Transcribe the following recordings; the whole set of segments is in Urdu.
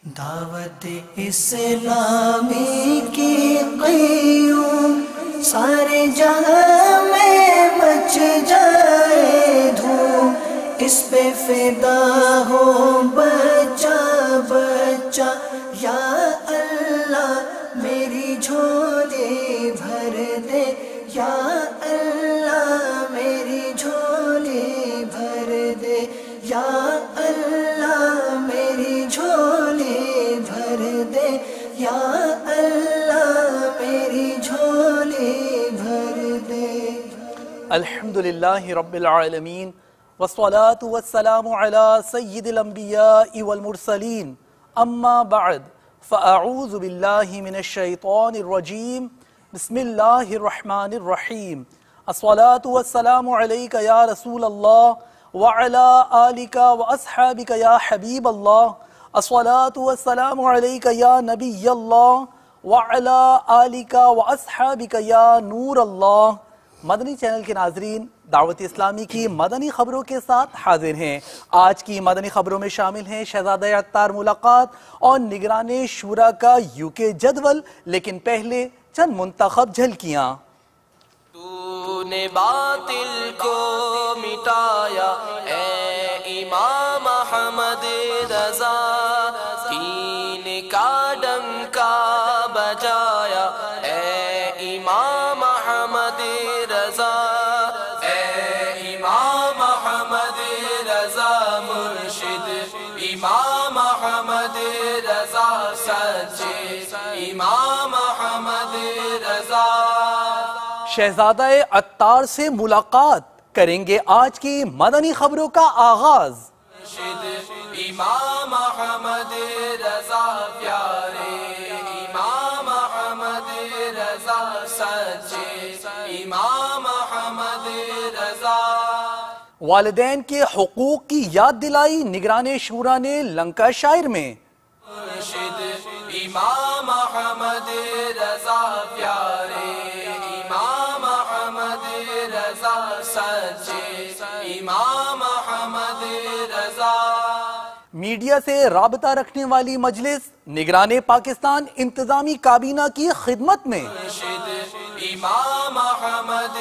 دعوت اسلامی کی قیوم سارے جہاں میں مچ جائے دھوم، اس پہ فدا ہو بچہ بچہ، یا اللہ میری جھولی بھر دے، یا اللہ میری جھولی بھر دے، یا اللہ میری جھولی بھر دے، یا اللہ میری جھولی بھر دے۔ الحمدللہ رب العالمین والصلاة والسلام على سید الانبیاء والمرسلین، اما بعد فاعوذ باللہ من الشیطان الرجیم، بسم اللہ الرحمن الرحیم۔ الصلاة والسلام علیک یا رسول اللہ وعلى آلک واصحابک یا حبیب اللہ، الصلاة والسلام علیک یا نبی اللہ وعلى آلک واصحابک یا نور اللہ۔ مدنی چینل کے ناظرین، دعوت اسلامی کی مدنی خبروں کے ساتھ حاضر ہیں۔ آج کی مدنی خبروں میں شامل ہیں شہزادہ عطار ملاقات اور نگران شورا کا UK جدول، لیکن پہلے چند منتخب جھلکیاں۔ تو نے باطل کو مٹایا اے امام احمد رضا، دین کا ڈنکا بجایا اے امام احمد رضا، اے امام احمد رضا مرشد، امام احمد رضا سچے، امام احمد رضا۔ شہزادہ عطار سے ملاقات کریں گے آج کی مدنی خبروں کا آغاز۔ امام احمد رضا پیارے، امام احمد رضا سچے، امام احمد رضا۔ والدین کے حقوق کی یاد دلائی نگران شورا نے لنکا شائر میں۔ امام احمد رضا پیارے، امام احمد رضا سچے، امام احمد رضا۔ میڈیا سے رابطہ رکھنے والی مجلس نگران پاکستان انتظامی کابینہ کی خدمت میں۔ امام احمد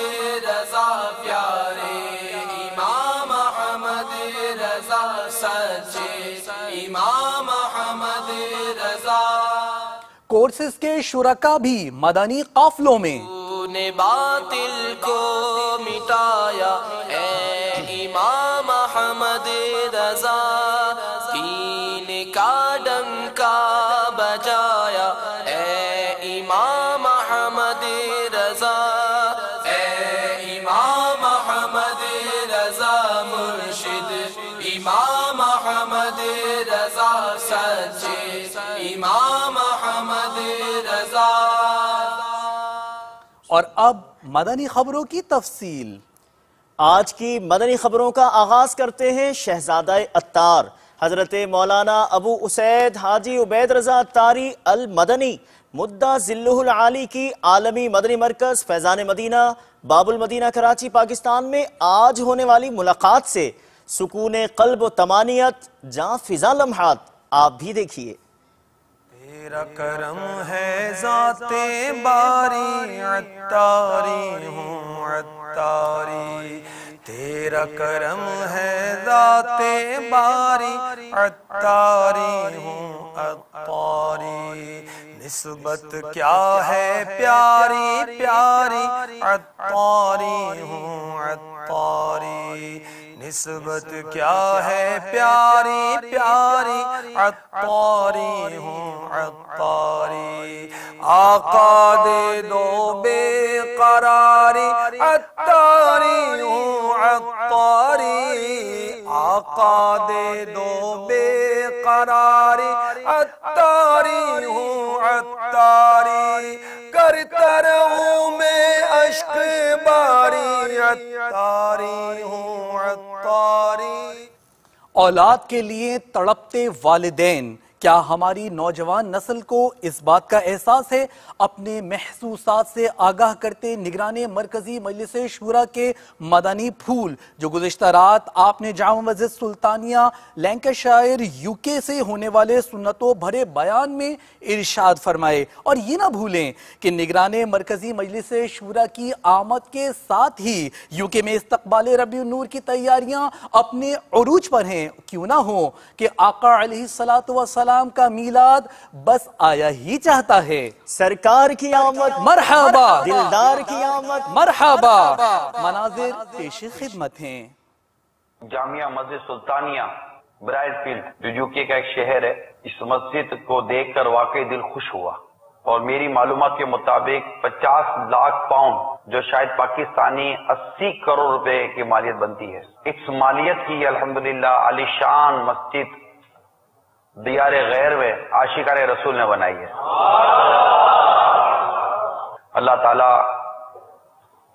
رضا پیارے، امام احمد رضا سچے، امام احمد رضا۔ کورسز کے شرکا بھی مدنی قافلوں میں۔ تو نے باطل کو مٹایا اے امام احمد رضا، دین کا ڈنکا بجایا اے امام احمد رضا، اے امام احمد رضا مرشد، امام احمد رضا سچے، امام احمد رضا۔ اور اب مدنی خبروں کی تفصیل۔ آج کی مدنی خبروں کا آغاز کرتے ہیں شہزادہ عطار حضرت مولانا ابو اسید حاجی عبید رضا عطاری المدنی مدہ ذلہ العالی کی عالمی مدنی مرکز فیضان مدینہ باب المدینہ کراچی پاکستان میں آج ہونے والی ملاقات سے سکون قلب و طمانینت جاں فضا لمحات آپ بھی دیکھیے۔ تیرا کرم ہے ذات باری، عطاری ہوں عطاری، تیرا کرم ہے ذات باری، عطاری ہوں عطاری، نسبت کیا ہے پیاری پیاری، عطاری ہوں عطاری، نسبت کیا ہے پیاری پیاری، عطاری ہوں عطاری، آقا دے دو بے قراری، عطاری ہوں عطاری، آقا دے دو بے قراری، عطاری ہوں عطاری، کرتا رہوں میں عشق باری، عطاری ہوں عطاری۔ اولاد کے لیے تڑپتے والدین کیا ہماری نوجوان نسل کو اس بات کا احساس ہے؟ اپنے محسوسات سے آگاہ کرتے نگران مرکزی مجلس شورا کے مدنی پھول جو گزشتہ رات آپ نے جامع مسجد سلطانیہ لینکشائر UK سے ہونے والے سنتوں بھرے بیان میں ارشاد فرمائے، اور یہ نہ بھولیں کہ نگران مرکزی مجلس شورا کی آمد کے ساتھ ہی UK میں استقبال ربیع النور کی تیاریاں اپنے عروج پر ہیں۔ کیوں نہ ہو کہ آقا علیہ السلام کا میلاد بس آیا ہی چاہتا ہے۔ سرکار کی آمد مرحبا، دلدار کی آمد مرحبا۔ مناظر پیش خدمت ہیں۔ جامعہ مسجد سلطانیہ برائٹ فیلڈ جو UK کا ایک شہر ہے، اس مسجد کو دیکھ کر واقعی دل خوش ہوا، اور میری معلومات کے مطابق 50 لاکھ پاؤنڈ جو شاید پاکستانی 80 کروڑ روپے کی مالیت بنتی ہے، اس مالیت کی الحمدللہ عالی شان مسجد دیار غیر میں عاشقان رسول نے بنائی ہے۔ اللہ تعالیٰ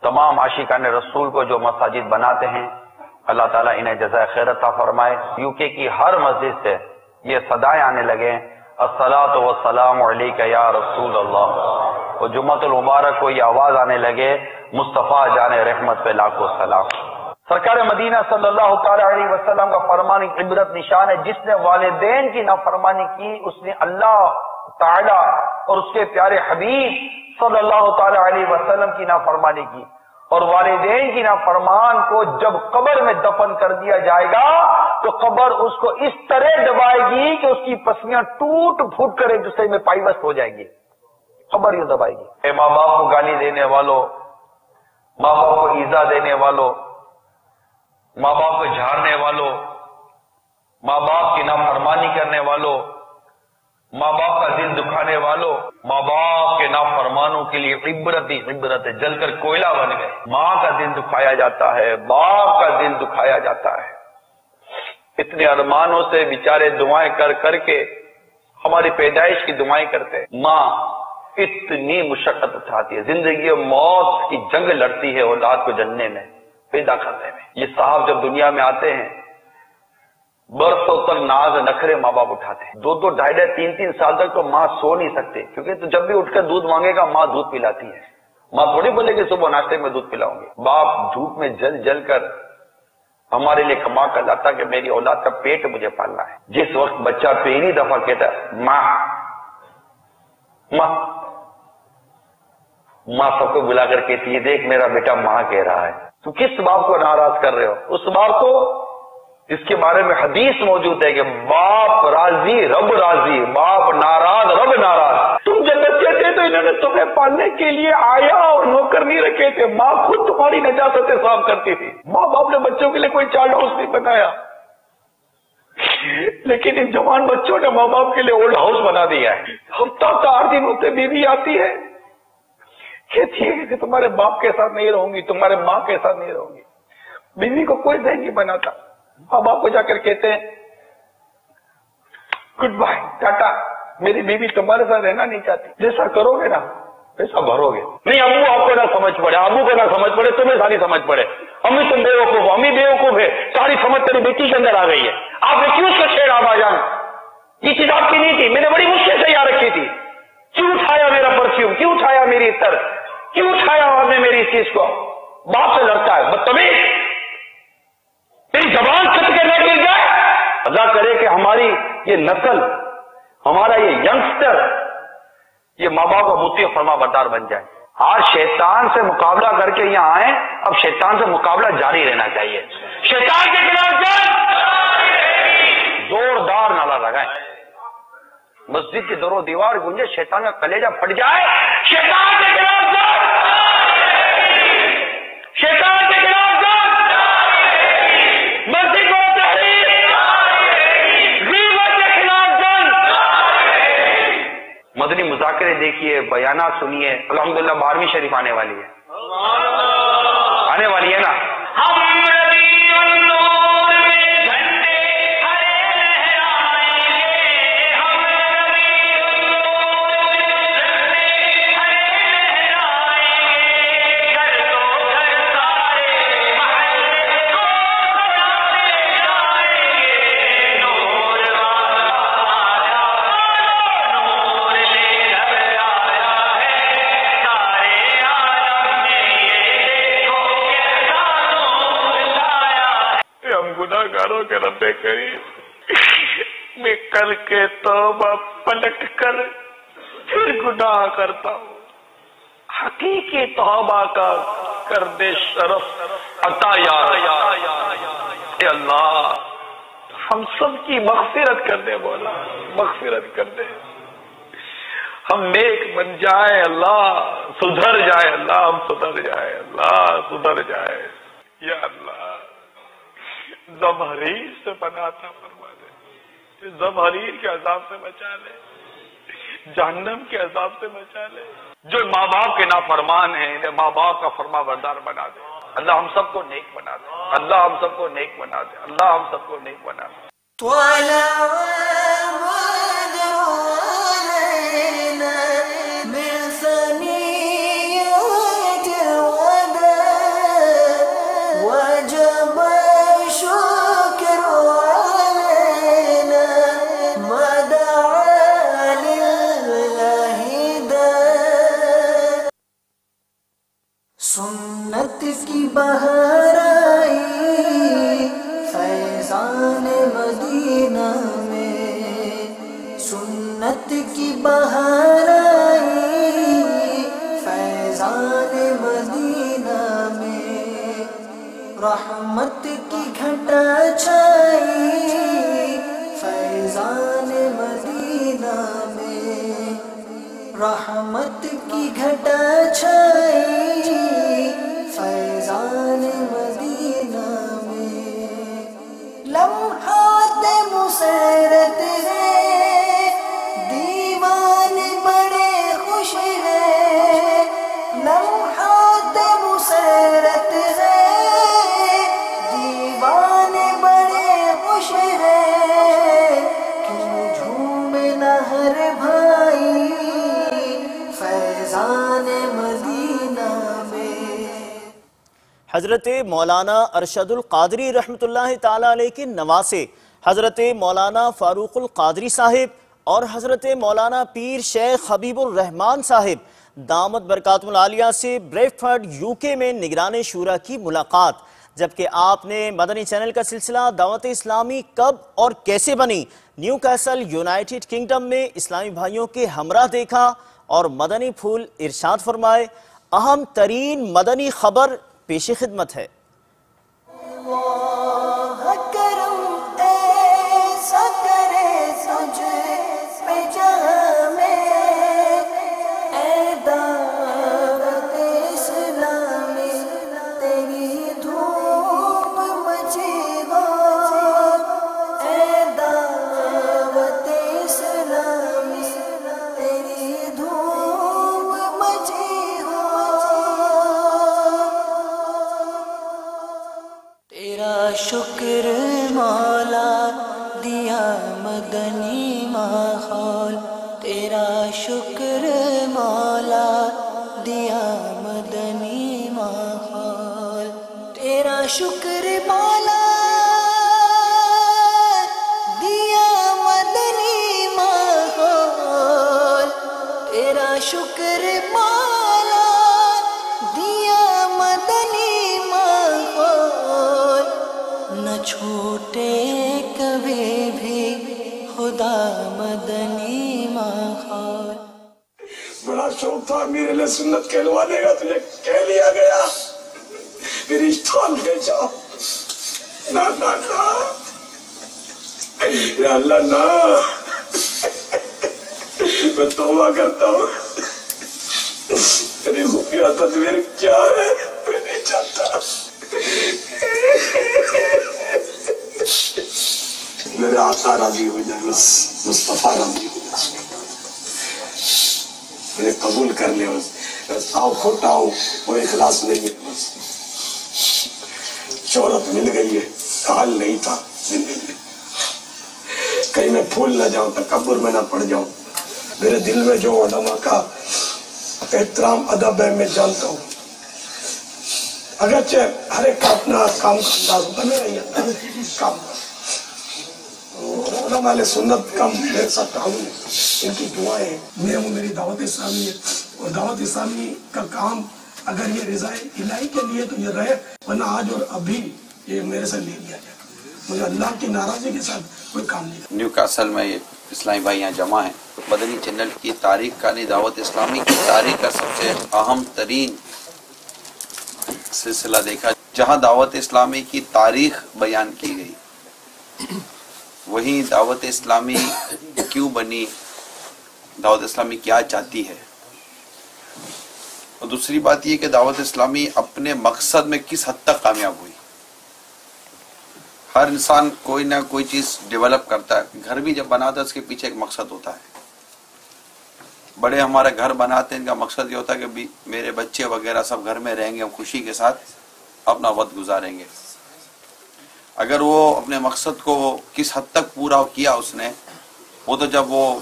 تمام عاشقان رسول کو جو مساجد بناتے ہیں، اللہ تعالیٰ انہیں جزائے خیر عطا فرمائے۔ UK کی ہر مسجد سے یہ صدائیں آنے لگے، الصلاۃ والسلام علیک یا رسول اللہ، اور جمعۃ المبارک کو یہ آواز آنے لگے، مصطفیٰ جان رحمت پہ لاکھوں سلام۔ سرکار مدینہ صلی اللہ تعالی علیہ وسلم کا فرمان ایک عبرت نشان ہے، جس نے والدین کی نافرمانی کی اس نے اللہ تعالی اور اس کے پیارے حبیب صلی اللہ تعالی علیہ وسلم کی نافرمانی کی، اور والدین کی نافرمان کو جب قبر میں دفن کر دیا جائے گا تو قبر اس کو اس طرح دبائے گی کہ اس کی پسلیاں ٹوٹ پھوٹ کر ایک دوسرے میں پائبست ہو جائیں گی، قبر یہ دبائے گی۔ اے ماں باپ کو گالی دینے والوں، ماں باپ کو ایذا دینے والوں، ماں باپ کو جھاڑنے والوں، ماں باپ کی نافرمانی کرنے والوں، ماں باپ کا دل دکھانے والوں، ماں باپ کے نافرمانوں کے لیے عبرت ہی عبرت ہے، جل کر کوئلہ بن گئے۔ ماں کا دل دکھایا جاتا ہے، باپ کا دل دکھایا جاتا ہے، اتنے ارمانوں سے بیچارے دعائیں کر کر کے ہماری پیدائش کی دعائیں کرتے ہیں۔ ماں اتنی مشقت اٹھاتی ہے، زندگی اور موت کی جنگ لڑتی ہے اولاد کو جننے میں، پیدا کرنے میں۔ یہ صاحب جب دنیا میں آتے ہیں برسوں تک ناز نخرے ماں باپ اٹھاتے ہیں، 2 ڈھائی 3 سال تک تو ماں سو نہیں سکتے، کیونکہ تو جب بھی اٹھ کر دودھ مانگے گا ماں دودھ پلاتی ہے، ماں تھوڑی بولے کہ صبح ناشتے میں دودھ پلاؤں گے۔ باپ دھوپ میں جل جل کر ہمارے لیے کما کر لاتا کہ میری اولاد کا پیٹ مجھے پالنا ہے۔ جس وقت بچہ پہلی دفعہ کہتا ہے ماں ماں، ماں سب کو بلا کر کہتی ہے دیکھ میرا بیٹا ماں کہہ رہا ہے، تو کس باپ کو ناراض کر رہے ہو؟ اس باپ کو اس کے بارے میں حدیث موجود ہے کہ باپ راضی رب راضی، باپ ناراض رب ناراض۔ تم جب بچے تھے تو انہوں نے تمہیں پالنے کے لیے آیا اور نوکر نہیں رکھے تھے، ماں خود تمہاری نجاستیں صاف کرتی تھی۔ ماں باپ نے بچوں کے لیے کوئی چارٹ ہاؤس نہیں بنایا، لیکن ان جوان بچوں نے ماں باپ کے لیے اولڈ ہاؤس بنا دیا ہے۔ ہفتہ 4 دن ہوتے بیوی آتی ہے، کہتی ہے کہ تمہارے باپ کے ساتھ نہیں رہوں گی، تمہارے ماں کے ساتھ نہیں رہوں گی۔ بیوی کو کوئی ذہن نہیں بناتا، ماں باپ کو جا کر کہتے ہیں گڈ بائے ٹاٹا، میری بیوی تمہارے ساتھ رہنا نہیں چاہتی، جیسا کرو گے نا ویسا بھرو گے۔ نہیں ابو آپ کو نہ سمجھ پڑے، ابو کو نہ سمجھ پڑے، تمہیں ساری سمجھ پڑے، امی تم بیوقوف ہو، امی بیوقوف ہے، ساری سمجھ تیری بیٹی کے اندر آ گئی ہے، آپ نے کیوں اس کو چھیڑا آبا جان؟ یہ چیز آپ کی نہیں تھی، میں نے بڑی مشکل سے یاد رکھی تھی، کیوں اٹھایا میرا پرفیوم، کیوں اٹھایا میری عطر، کیوں اٹھایا آپ نے میری اس چیز کو؟ باپ سے لڑتا ہے، بدتمیز، تیری زبان چھت کے نہ گر جائے۔ اللہ کرے کہ ہماری یہ نسل، ہمارا یہ ینگسٹر، یہ ماں باپ کا مطیع فرما بردار بن جائے۔ آج شیطان سے مقابلہ کر کے یہاں آئے، اب شیطان سے مقابلہ جاری رہنا چاہیے۔ شیطان کے خلاف جنگ، زوردار نعرہ لگائیں، مسجد کی در و دیوار گونجے، شیطان کا کلیجہ پھٹ جائے۔ شیطان کے خلاف جنگ، شیطان کے خلاف جنگ، مسجد و تحریر، غیبت کے خلاف جنگ۔ مدنی مذاکرے دیکھیے، بیانات سنیے، الحمدللہ 12ویں شریف آنے والی ہے، آنے والی ہے نا۔ کرو کہ رب کریم میں کر کے توبہ پلٹ کر پھر گناہ کرتا ہوں، حقیقی توبہ کا کر دے شرف عطا یا اے اللہ، ہم سب کی مغفرت کر دے، مولا مغفرت کر دے، ہم نیک بن جائے اللہ، سدھر جائے اللہ، ہم سدھر جائے اللہ، سدھر جائے یا اللہ۔ زمہریر سے بناتا فرما دے، زمہریر کے عذاب سے بچا لے، جہنم کے عذاب سے بچا لے، جو ماں باپ کے نافرمان ہیں انہیں ماں باپ کا فرما بردار بنا دے اللہ، ہم سب کو نیک بنا دے اللہ، ہم سب کو نیک بنا دے اللہ، ہم سب کو نیک بنا دے۔ سنت کی بہار آئی فیضان مدینہ میں، سنت کی بہار آئی فیضان مدینہ میں، رحمت کی گھٹا چھائی فیضان مدینہ میں، رحمت کی گھٹا چھائی فیضان مدینہ میں، لمحات مسرت ہے دیوان بڑے خوش ہیں، لمحات مسرت ہے دیوان بڑے خوش ہیں، کیوں جھومے نہ ہر بھائی فیضان مدینہ میں۔ حضرت مولانا ارشد القادری رحمۃ اللہ تعالی علیہ کے نواسے حضرت مولانا فاروق القادری صاحب اور حضرت مولانا پیر شیخ حبیب الرحمان صاحب دامت برکاتہم العالیہ سے بریڈفورڈ UK میں نگران شورا کی ملاقات، جبکہ آپ نے مدنی چینل کا سلسلہ دعوت اسلامی کب اور کیسے بنی نیو کیسل یونائٹڈ کنگڈم میں اسلامی بھائیوں کے ہمراہ دیکھا اور مدنی پھول ارشاد فرمائے۔ اہم ترین مدنی خبر پیش خدمت ہے۔ اللہ کرم ایسا کرے تجھ پہ جہاں میں، اے دعوت اسلامی تیری دھوم مچی ہو، اے دعوت اسلامی تیری دھوم مچی ہو، تیرا شکر مولا دیا مدنی ماحول، تیرا شکر مولا دیا مدنی ماحول، تیرا شکر مولا دیا مدنی ماحول، تیرا شکر مولا دیا مدنی ماحول، نہ چھوٹے کبھی بھی خدا مدنی ماحول۔ بڑا شوق تھا میرے لیے سنت کہلوانے کا، تجھے کہہ لیا گیا، میری اشتہار لے جاؤ، نا نا نا یا اللہ نا، میں توبہ کرتا ہوں، میری خفیہ تدبیر کیا ہے میں نہیں جانتا، میرے آقا راضی ہو جائے، مصطفیٰ راضی ہو جائے، مجھے قبول کر لے، بس آؤ کھوٹا ہوں، وہ اخلاص نہیں ہے، بس شہرت مل گئی ہے، حال نہیں تھا مل گئی ہے، کہیں میں پھول نہ جاؤں، تکبر میں نہ پڑ جاؤں، میرے دل میں جو علماء کا احترام ادب ہے میں جانتا ہوں، اگرچہ ہر ایک کا اپنا کام کا انداز ہوتا، میرا یہ کام علماء علیہ سنت کا میرے ساتھ تعاون ہے، ان کی دعائیں میری دعوت اسلامی ہے، اور دعوت اسلامی کا کام اگر یہ رضا الہی کے لیے تو یہ رہے، ورنہ آج اور ابھی یہ میرے سے لے لیا جائے، مگر اللہ کی ناراضی کے ساتھ کوئی کام نہیں کرتا۔ نیو کاسل میں یہ اسلامی بھائی یہاں جمع ہیں۔ مدنی چینل کی تاریخ کا نہیں، دعوت اسلامی کی تاریخ کا سب سے اہم ترین سلسلہ دیکھا جہاں دعوت اسلامی کی تاریخ بیان کی گئی، وہیں دعوت اسلامی کیوں بنی، دعوت اسلامی کیا چاہتی ہے، اور دوسری بات یہ کہ دعوت اسلامی اپنے مقصد میں کس حد تک کامیاب ہوئی۔ ہر انسان کوئی نہ کوئی چیز ڈیولپ کرتا ہے، گھر بھی جب بناتا ہے اس کے پیچھے ایک مقصد ہوتا ہے۔ بڑے ہمارے گھر بناتے ہیں، ان کا مقصد یہ ہوتا ہے کہ میرے بچے وغیرہ سب گھر میں رہیں گے، خوشی کے ساتھ اپنا وقت گزاریں گے۔ اگر وہ اپنے مقصد کو کس حد تک پورا کیا اس نے، وہ تو جب وہ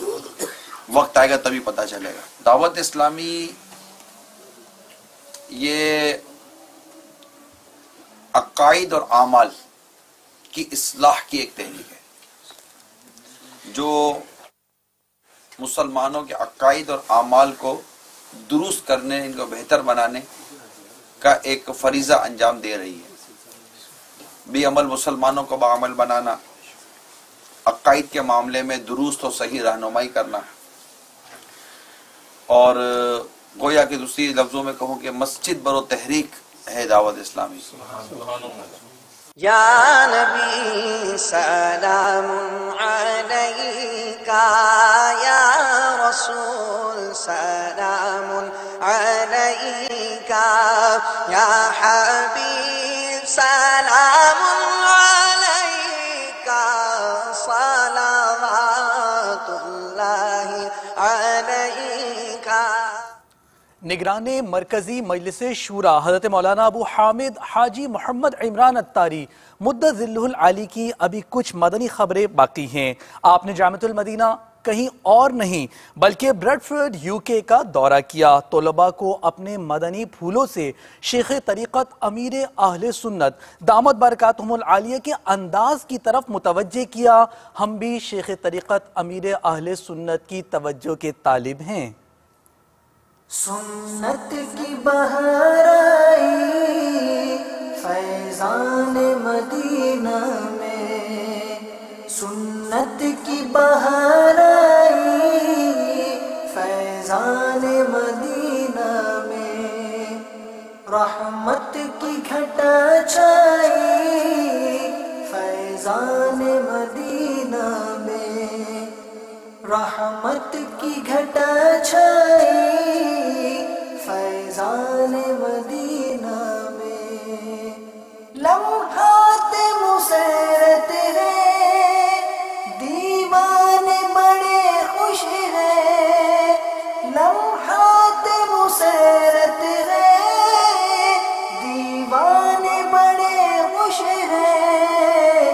وقت آئے گا تبھی پتہ چلے گا۔ دعوت اسلامی یہ عقائد اور اعمال کی اصلاح کی ایک تحریک ہے، جو مسلمانوں کے عقائد اور اعمال کو درست کرنے، ان کو بہتر بنانے کا ایک فریضہ انجام دے رہی ہے۔ بھی عمل مسلمانوں کو بعمل بنانا، عقائد کے معاملے میں درست و صحیح رہنمائی کرنا، اور گویا کہ دوسری لفظوں میں کہوں کہ مسجد برو تحریک ہے دعوت اسلامی۔ یا نبی سلام علیکا، یا رسول سلام علیکا، یا حبیب سلام علیکا، صلوات اللہ علیکا۔ نگران مرکزی مجلس شورا حضرت مولانا ابو حامد حاجی محمد عمران اتاری مدہ ذلہ العالی کی ابھی کچھ مدنی خبریں باقی ہیں۔ آپ نے جامعۃ المدینہ کہیں اور نہیں بلکہ بریڈ فورڈ UK کا دورہ کیا، طلباء کو اپنے مدنی پھولوں سے شیخ طریقت امیر اہل سنت دامت برکاتہم العالیہ کے انداز کی طرف متوجہ کیا۔ ہم بھی شیخ طریقت امیر اہل سنت کی توجہ کے طالب ہیں۔ سنت کی بہار آئی فیضان مدینہ میں، سنت کی بہار آئی فیضان مدینہ میں، رحمت کی گھٹا چھائی فیضان مدینہ میں، رحمت کی گھٹا چھائی فیضان مدینہ میں، لمحات مسرت ہے دیوانے بڑے خوش ہیں، لمحات مسرت ہے دیوانے بڑے خوش ہیں،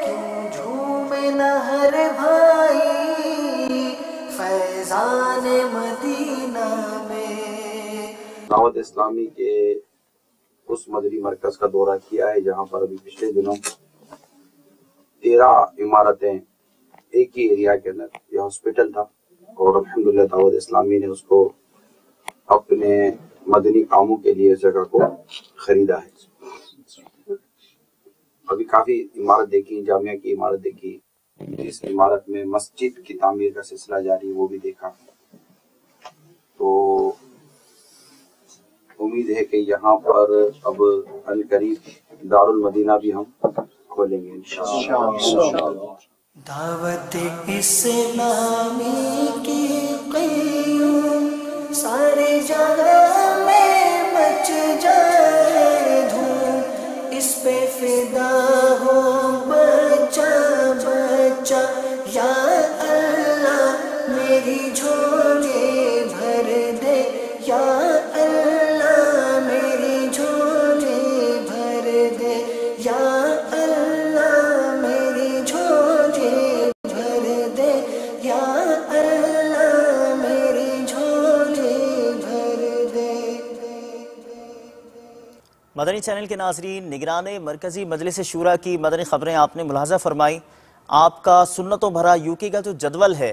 کیوں جھومے نہ ہر بھائی فیضان مدینہ میں۔ دعوت اسلامی کے اس مدنی مرکز کا دورہ کیا ہے جہاں پر ابھی پچھلے دنوں 13 عمارتیں ایک ہی ایریا کے اندر، یہ ہاسپٹل تھا، اور الحمدللہ دعوت اسلامی نے اس کو اپنے مدنی کاموں کے لیے اس جگہ کو خریدا ہے۔ ابھی کافی عمارت دیکھی، جامعہ کی عمارت دیکھی، اس عمارت میں مسجد کی تعمیر کا سلسلہ جاری وہ بھی دیکھا، تو امید ہے کہ یہاں پر اب عنقریب دار المدینہ بھی ہم کھولیں گے انشاءاللہ۔ دعوت اسلامی کی قیوم سارے جہاں میں مچ جائے دھوم، اس پہ فدا ہو بچہ بچہ، یا اللہ میری جھولی بھر دے، یا اللہ میری جھولی بھر دے، یا اللہ میری جھولی بھر دے، یا اللہ میری جھولی بھر دے۔ مدنی چینل کے ناظرین، نگران مرکزی مجلس شورا کی مدنی خبریں آپ نے ملاحظہ فرمائی۔ آپ کا سنتوں بھرا UK کا جو جدول ہے،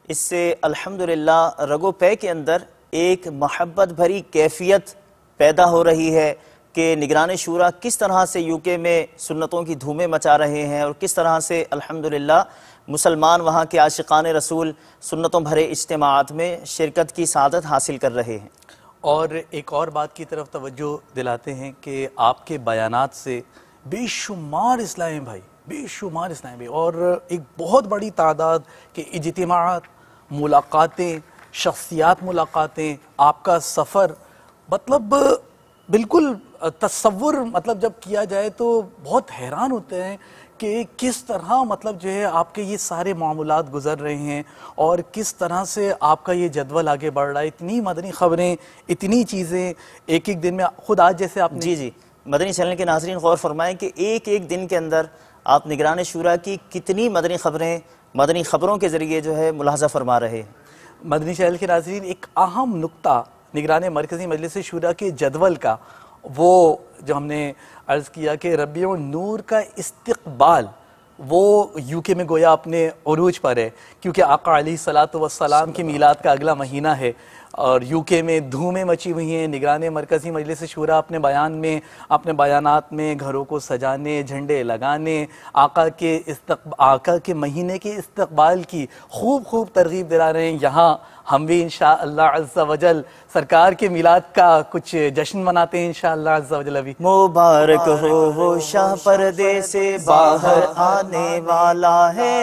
اس سے الحمدللہ رگو پے کے اندر ایک محبت بھری کیفیت پیدا ہو رہی ہے، کہ نگران شورا کس طرح سے یو کے میں سنتوں کی دھومیں مچا رہے ہیں اور کس طرح سے الحمدللہ مسلمان وہاں کے عاشقان رسول سنتوں بھرے اجتماعات میں شرکت کی سعادت حاصل کر رہے ہیں۔ اور ایک اور بات کی طرف توجہ دلاتے ہیں کہ آپ کے بیانات سے بے شمار اسلامی بھائی اور ایک بہت بڑی تعداد کے اجتماعات، ملاقاتیں، شخصیات ملاقاتیں، آپ کا سفر، مطلب بالکل تصور جب کیا جائے تو بہت حیران ہوتے ہیں کہ کس طرح جو ہے آپ کے یہ سارے معاملات گزر رہے ہیں اور کس طرح سے آپ کا یہ جدول آگے بڑھ رہا ہے۔ اتنی مدنی خبریں، اتنی چیزیں ایک دن میں، خود آج جیسے آپ نے جی مدنی چینل کے ناظرین غور فرمائیں کہ ایک دن کے اندر آپ نگران شورا کی کتنی مدنی خبریں مدنی خبروں کے ذریعے جو ہے ملاحظہ فرما رہے ہیں۔ مدنی چینل کے ناظرین، ایک اہم نقطہ نگران مرکزی مجلس شورا کے جدول کا، وہ جو ہم نے عرض کیا کہ ربیع النور کا استقبال وہ یو کے میں گویا اپنے عروج پر ہے، کیونکہ آقا علیہ الصلوۃ والسلام کی میلاد کا اگلا مہینہ ہے اور یو کے میں دھومیں مچی ہوئی ہیں۔ نگران مرکزی مجلس شورا اپنے بیانات میں گھروں کو سجانے، جھنڈے لگانے، آقا کے مہینے کے استقبال کی خوب ترغیب دلا رہے ہیں۔ یہاں ہم بھی انشاءاللہ عز و جل سرکار کے میلاد کا کچھ جشن مناتے ہیں انشاءاللہ عز و جل۔ ابھی مبارک ہو وہ شاہ پردے سے باہر آنے والا ہے،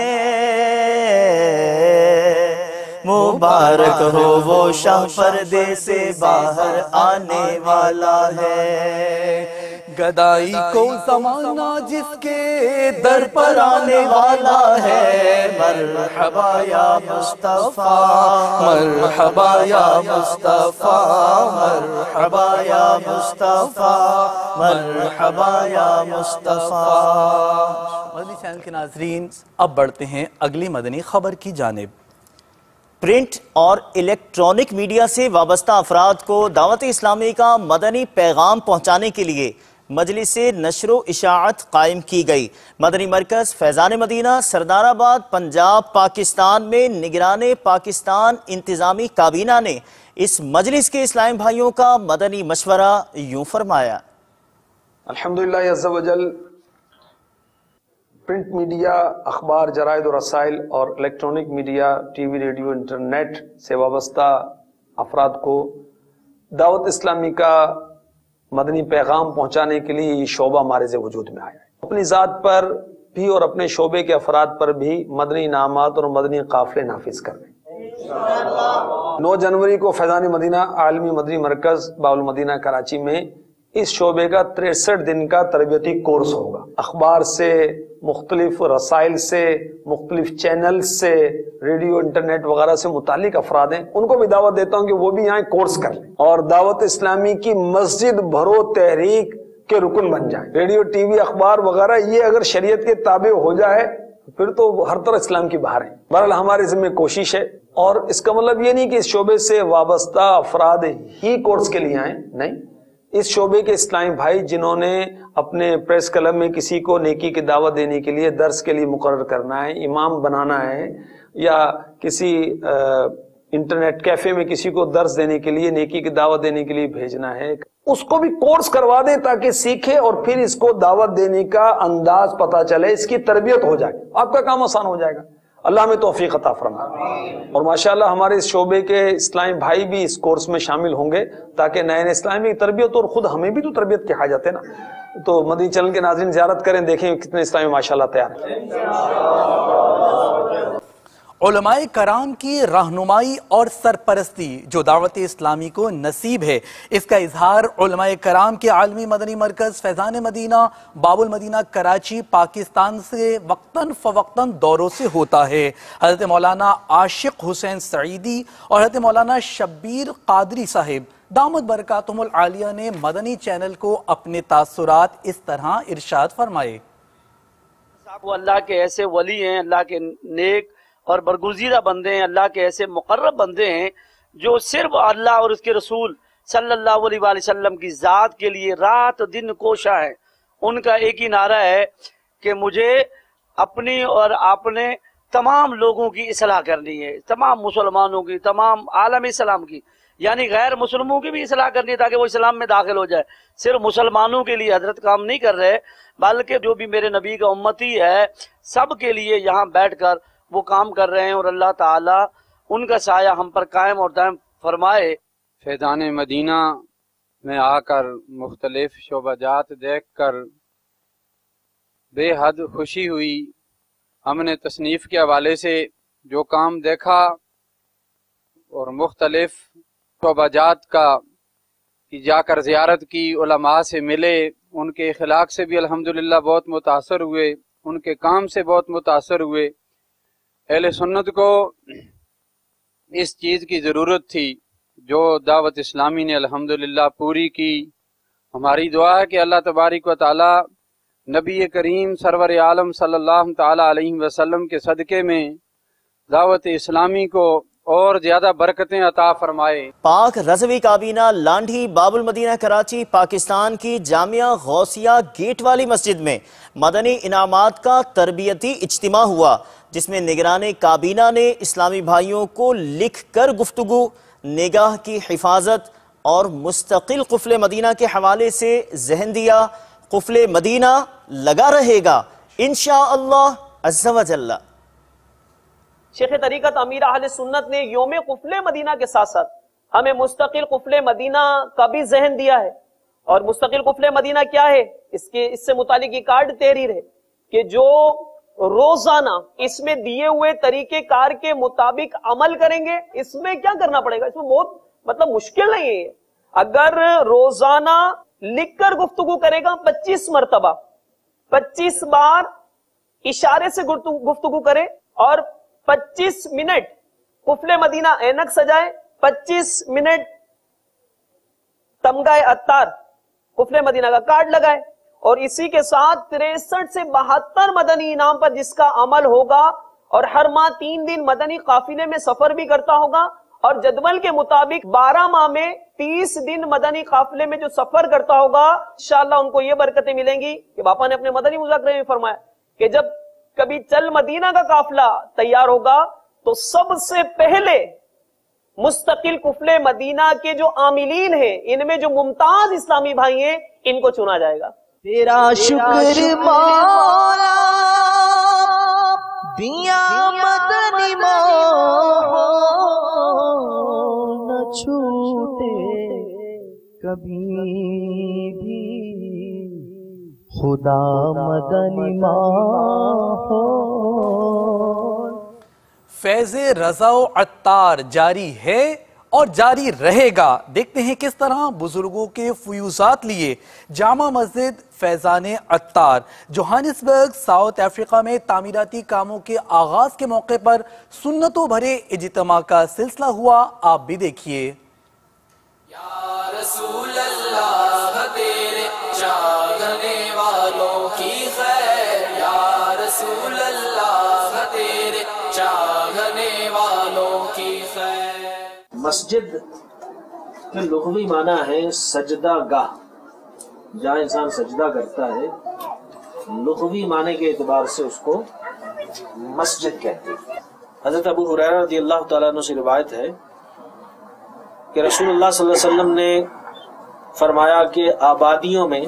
مبارک ہو وہ شاہ پردے سے باہر آنے والا ہے، گدائی کو زمانہ جس کے در پر آنے والا ہے، مرحبا یا مصطفیٰ، مرحبا یا مصطفیٰ، مرحبا یا مصطفیٰ، مرحبا یا مصطفیٰ۔ مدنی چینل کے ناظرین، اب بڑھتے ہیں اگلی مدنی خبر کی جانب۔ پرنٹ اور الیکٹرانک میڈیا سے وابستہ افراد کو دعوت اسلامی کا مدنی پیغام پہنچانے کے لیے مجلس نشر و اشاعت قائم کی گئی۔ مدنی مرکز فیضان مدینہ سردار آباد پنجاب پاکستان میں نگران پاکستان انتظامی کابینہ نے اس مجلس کے اسلامی بھائیوں کا مدنی مشورہ یوں فرمایا۔ الحمدللہ عز و جل، پرنٹ میڈیا، اخبار، جرائد و رسائل اور electronic media, T V, radio, internet سے وابستہ افراد کو دعوت اسلامی کا مدنی پیغام پہنچانے کے لیے یہ شعبہ مارز وجود میں آیا ہے۔ اپنی ذات پر بھی اور اپنے شعبے کے افراد پر بھی مدنی انعامات اور مدنی قافلے نافذ کر رہے ہیں۔ 9 جنوری کو فیضان مدینہ عالمی مدنی مرکز باب المدینہ کراچی میں اس شعبے کا 63 دن کا تربیتی کورس ہوگا۔ اخبار سے، مختلف رسائل سے، مختلف چینل سے، ریڈیو، انٹرنیٹ وغیرہ سے متعلق افراد ہیں، ان کو بھی دعوت دیتا ہوں کہ وہ بھی یہاں کورس کر لیں اور دعوت اسلامی کی مسجد بھرو تحریک کے رکن بن جائیں۔ ریڈیو، ٹی وی، اخبار وغیرہ یہ اگر شریعت کے تابع ہو جائے پھر تو ہر طرح اسلام کی بہار ہے۔ بہرحال ہمارے ذمہ کوشش ہے، اور اس کا مطلب یہ نہیں کہ اس شعبے سے وابستہ افراد ہی کورس کے لیے آئیں، نہیں، اس شعبے کے اسلامی بھائی جنہوں نے اپنے پریس کلب میں کسی کو نیکی کی دعوت دینے کے لیے درس کے لیے مقرر کرنا ہے، امام بنانا ہے، یا کسی انٹرنیٹ کیفے میں کسی کو درس دینے کے لیے، نیکی کی دعوت دینے کے لیے بھیجنا ہے، اس کو بھی کورس کروا دیں تاکہ سیکھے اور پھر اس کو دعوت دینے کا انداز پتا چلے، اس کی تربیت ہو جائے، آپ کا کام آسان ہو جائے گا۔ اللہ میں توفیق عطا فرمائے۔ اور ماشاءاللہ ہمارے اس شعبے کے اسلامی بھائی بھی اس کورس میں شامل ہوں گے تاکہ نئے نئے اسلامی تربیت، اور خود ہمیں بھی تو تربیت کی حاجت ہے نا۔ تو مدنی چینل کے ناظرین زیارت کریں، دیکھیں کتنے اسلامی ماشاءاللہ تیار ہیں۔ علماء کرام کی رہنمائی اور سرپرستی جو دعوت اسلامی کو نصیب ہے، اس کا اظہار علماء کرام کے عالمی مدنی مرکز فیضان مدینہ باب المدینہ کراچی پاکستان سے وقتاً فوقتاً دوروں سے ہوتا ہے۔ حضرت مولانا عاشق حسین سعیدی اور حضرت مولانا شبیر قادری صاحب دامت برکاتہم العالیہ نے مدنی چینل کو اپنے تاثرات اس طرح ارشاد فرمائے۔ وہ اللہ کے ایسے ولی ہیں، اللہ کے نیک اور برگزیدہ بندے ہیں، اللہ کے ایسے مقرب بندے ہیں جو صرف اللہ اور اس کے رسول صلی اللہ علیہ وآلہ وسلم کی ذات کے لیے رات دن کوشاں ہیں۔ ان کا ایک ہی نعرہ ہے کہ مجھے اپنی اور آپ نے تمام لوگوں کی اصلاح کرنی ہے، تمام مسلمانوں کی، تمام عالم اسلام کی، یعنی غیر مسلموں کی بھی اصلاح کرنی ہے تاکہ وہ اسلام میں داخل ہو جائے۔ صرف مسلمانوں کے لیے حضرت کام نہیں کر رہے، بلکہ جو بھی میرے نبی کا امتی ہے سب کے لیے یہاں بیٹھ کر وہ کام کر رہے ہیں، اور اللہ تعالیٰ ان کا سایہ ہم پر قائم اور دائم فرمائے۔ فیضان مدینہ میں آ کر مختلف شعبہ جات دیکھ کر بے حد خوشی ہوئی۔ ہم نے تصنیف کے حوالے سے جو کام دیکھا اور مختلف شعبہ جات کا کی جا کر زیارت کی، علماء سے ملے، ان کے اخلاق سے بھی الحمدللہ بہت متاثر ہوئے، ان کے کام سے بہت متاثر ہوئے۔ اہل سنت کو اس چیز کی ضرورت تھی جو دعوت اسلامی نے الحمدللہ پوری کی۔ ہماری دعا ہے کہ اللہ تبارک و تعالی نبی کریم سرور عالم صلی اللہ تعالی علیہ وسلم کے صدقے میں دعوت اسلامی کو اور زیادہ برکتیں عطا فرمائے۔ پاک رضوی کابینہ لانڈھی باب المدینہ کراچی پاکستان کی جامعہ غوثیہ گیٹ والی مسجد میں مدنی انعامات کا تربیتی اجتماع ہوا، جس میں نگران کابینہ نے اسلامی بھائیوں کو لکھ کر گفتگو، نگاہ کی حفاظت اور مستقل قفل مدینہ کے حوالے سے ذہن دیا۔ قفل مدینہ لگا رہے گا انشاءاللہ عز و جل۔ شیخ طریقت امیر اہل سنت نے یوم قفل مدینہ کے ساتھ ساتھ ہمیں مستقل قفل مدینہ کا بھی ذہن دیا ہے، اور مستقل قفل مدینہ کیا ہے، اس سے متعلق یہ کارڈ تحریر ہے کہ جو روزانہ اس میں دیے ہوئے طریقہ کار کے مطابق عمل کریں گے۔ اس میں کیا کرنا پڑے گا، اس میں بہت مشکل نہیں ہے۔ اگر روزانہ لکھ کر گفتگو کرے گا 25 مرتبہ، 25 بار اشارے سے گفتگو کرے، اور 25 منٹ قفل مدینہ اینک سجائے، 25 منٹ تمغہ عطار قفل مدینہ کا کارڈ لگائے، اور اسی کے ساتھ 63 سے 72 مدنی انعام پر جس کا عمل ہوگا، اور ہر ماہ 3 دن مدنی قافلے میں سفر بھی کرتا ہوگا، اور جدول کے مطابق 12 ماہ میں 30 دن مدنی قافلے میں جو سفر کرتا ہوگا، انشاءاللہ ان کو یہ برکتیں ملیں گی کہ باپا نے اپنے مدنی مذاکرے میں فرمایا کہ جب کبھی چل مدینہ کا قافلہ تیار ہوگا تو سب سے پہلے مستقل قفل مدینہ کے جو عاملین ہیں، ان میں جو ممتاز اسلامی بھائی ہیں، ان کو چنا جائے گا۔ تیرا شکر مولا دیا مدنی مولا نہ چھوٹے کبھی بھی، خدا مدنی ماحول۔ فیض رضا و عطار جاری ہے اور جاری رہے گا۔ دیکھتے ہیں کس طرح بزرگوں کے فیوزات لیے جامع مسجد فیضان عطار جوہانسبرگ ساؤتھ افریقہ میں تعمیراتی کاموں کے آغاز کے موقع پر سنتوں بھرے اجتماع کا سلسلہ ہوا۔ آپ بھی دیکھیے۔ یا رسول اللہ تیرے چاہنے والوں کی خیر، یا رسول اللہ تیرے چاہنے والوں کی خیر۔ مسجد کے لغوی معنی ہے سجدہ گاہ، جہاں انسان سجدہ کرتا ہے، لغوی معنی کے اعتبار سے اس کو مسجد کہتے ہیں۔ حضرت ابو ہریرہ رضی اللہ تعالیٰ عنہ سے روایت ہے کہ رسول اللہ صلی اللہ علیہ وسلم نے فرمایا کہ آبادیوں میں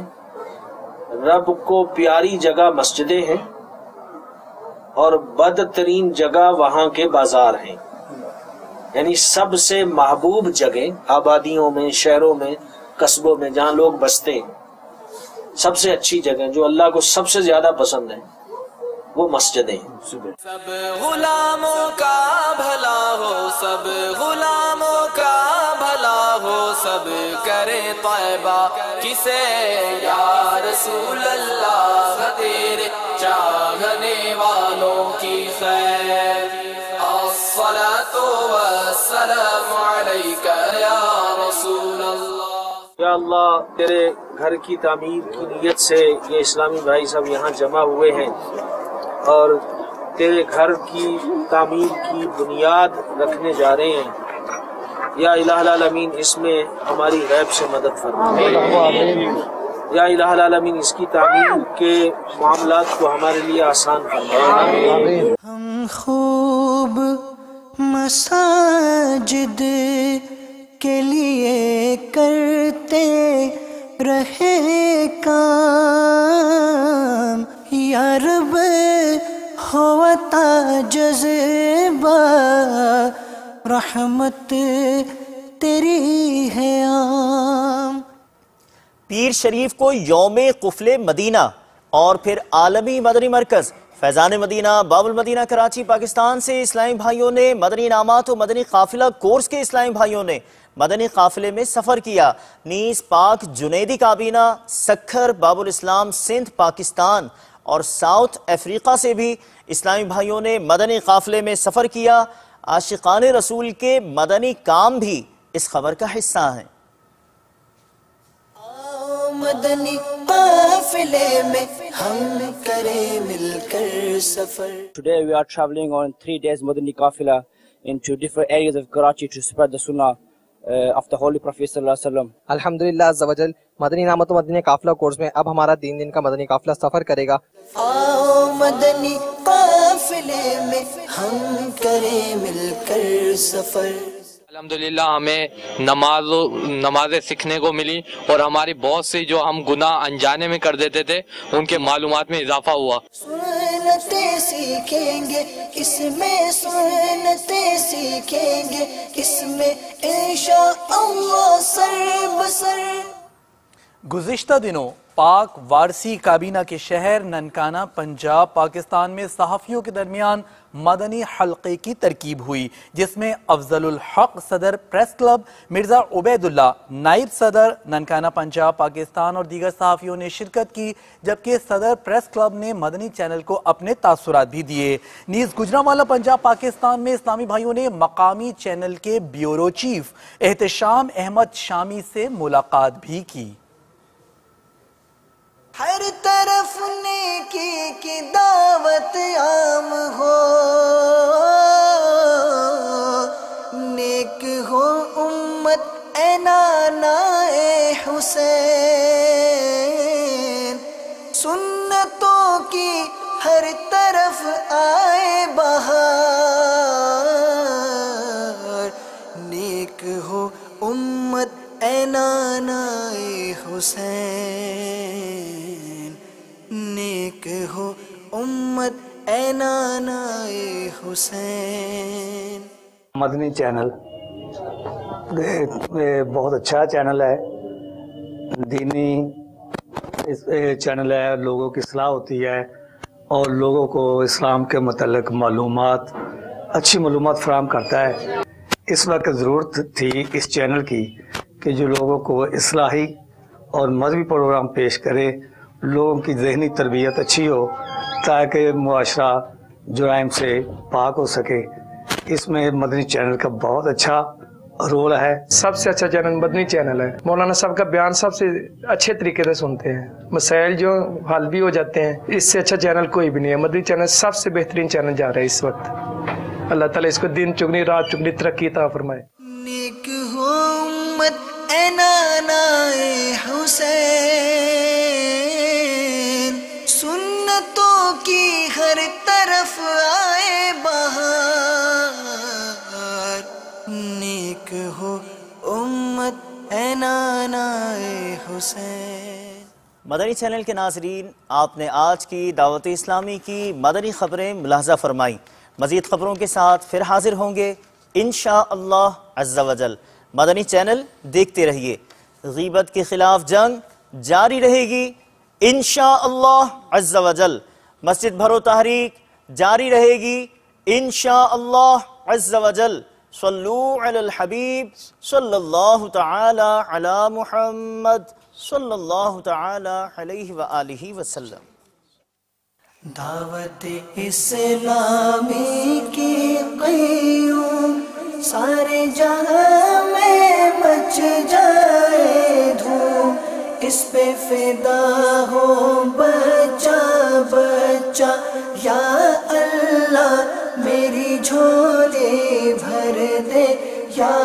رب کو پیاری جگہ مسجدیں ہیں اور بدترین جگہ وہاں کے بازار ہیں، یعنی سب سے محبوب جگہ آبادیوں میں، شہروں میں، قصبوں میں جہاں لوگ بستے ہیں، سب سے اچھی جگہ جو اللہ کو سب سے زیادہ پسند ہے وہ مسجدیں ہیں۔ سب غلاموں کا بھلا ہو، سب غلاموں کا بھلا ہو، سب کرے طیبہ کسے، یا رسول اللہ تیرے چاہنے والوں کی خیر۔ الصلاۃ والسلام علیک یا رسول اللہ۔ یا اللہ تیرے گھر کی تعمیر کی نیت سے یہ اسلامی بھائی سب یہاں جمع ہوئے ہیں اور تیرے گھر کی تعمیر کی بنیاد رکھنے جا رہے ہیں۔ یا الہ العالمین اس میں ہماری غیب سے مدد فرما، یا الہ العالمین اس کی تعمیر کے معاملات کو ہمارے لیے آسان فرما۔ خوب مساجد کے لیے کرتے رہے کام، یا رب ہوتا جذبہ رحمت تیری ہے عام۔ پیر شریف کو یوم قفل مدینہ اور پھر عالمی مدنی مرکز فیضان مدینہ باب المدینہ کراچی پاکستان سے اسلامی بھائیوں نے مدنی انعامات و مدنی قافلہ کورس کے اسلامی بھائیوں نے مدنی قافلے میں سفر کیا۔ نیز پاک جنیدی کابینہ سکھر باب الاسلام سندھ پاکستان اور ساؤتھ افریقہ سے بھی اسلامی بھائیوں نے مدنی قافلے میں سفر کیا۔ عاشقان رسول کے مدنی کام بھی اس خبر کا حصہ ہیں۔ مدنی قافلے میں ہم کریں مل کر سفر۔ Today we are traveling on 3 days Madani Qafila into different areas of Karachi to spread the Sunnah of the Holy Prophet sallallahu alaihi wasallam. الحمدللہ عز و جل مدنی انعامات و مدنی قافلہ کورس میں اب ہمارا 3 دن کا مدنی قافلہ سفر کرے گا۔ آؤ مدنی قافلے میں ہم کریں مل کر سفر۔ الحمدللہ ہمیں نمازیں سیکھنے کو ملی اور ہماری بہت سی جو ہم گناہ انجانے میں کر دیتے تھے ان کے معلومات میں اضافہ ہوا۔ سنتیں سیکھیں گے اس میں، سنتیں سیکھیں گے اس میں انشاءاللہ سر بسر۔ گزشتہ دنوں پاک وارسی کابینہ کے شہر ننکانہ پنجاب پاکستان میں صحافیوں کے درمیان مدنی حلقے کی ترکیب ہوئی، جس میں افضل الحق صدر پریس کلب مرزا عبید اللہ، نائب صدر ننکانہ پنجاب پاکستان اور دیگر صحافیوں نے شرکت کی، جبکہ صدر پریس کلب نے مدنی چینل کو اپنے تاثرات بھی دیے۔ نیز گجرانوالہ پنجاب پاکستان میں اسلامی بھائیوں نے مقامی چینل کے بیورو چیف احتشام احمد شامی سے ملاقات بھی کی۔ ہر طرف نیکی کی دعوت عام ہو، نیک ہو امت اے نانا اے حسین، سنتوں کی ہر طرف آئے بہار، نیک ہو امت اے نانا اے حسین، نیک ہو امت اے نانا اے حسین۔ مدنی چینل بہت اچھا چینل ہے، دینی چینل ہے، لوگوں کی اصلاح ہوتی ہے اور لوگوں کو اسلام کے متعلق معلومات، اچھی معلومات فراہم کرتا ہے۔ اس وقت ضرورت تھی اس چینل کی کہ جو لوگوں کو اصلاحی اور مذہبی پروگرام پیش کرے، لوگوں کی ذہنی تربیت اچھی ہو تاکہ معاشرہ جرائم سے پاک ہو سکے۔ اس میں مدنی چینل کا بہت اچھا رول ہے۔ سب سے اچھا چینل مدنی چینل ہے، مولانا صاحب کا بیان سب سے اچھے طریقے سے سنتے ہیں، مسائل جو حل بھی ہو جاتے ہیں، اس سے اچھا چینل کوئی بھی نہیں ہے۔ مدنی چینل سب سے بہترین چینل جا رہا ہے اس وقت۔ اللہ تعالیٰ اس کو دن چگنی رات چگنی ترقی عطا فرمائے۔ نیک ہو امت اے نانا اے حسین، سنتوں کی ہر طرف آئے بہار، نیک ہو امت اے نانا اے حسین۔ مدنی چینل کے ناظرین، آپ نے آج کی دعوت اسلامی کی مدنی خبریں ملاحظہ فرمائی۔ مزید خبروں کے ساتھ پھر حاضر ہوں گے انشاءاللہ عز و جل۔ مدنی چینل دیکھتے رہیے۔ غیبت کے خلاف جنگ جاری رہے گی انشاءاللہ عز و جل۔ مسجد بھرو تحریک جاری رہے گی انشاءاللہ عز و جل۔ صلو علی الحبیب صلی اللہ تعالی علی محمد صلی اللہ تعالی علیہ وآلہ وسلم۔ دعوت اسلامی کی قیوم سارے جہاں میں مچ جائے دھوم، اس پہ فدا ہو بچہ بچہ، یا اللہ میری جھولی بھر دے، یا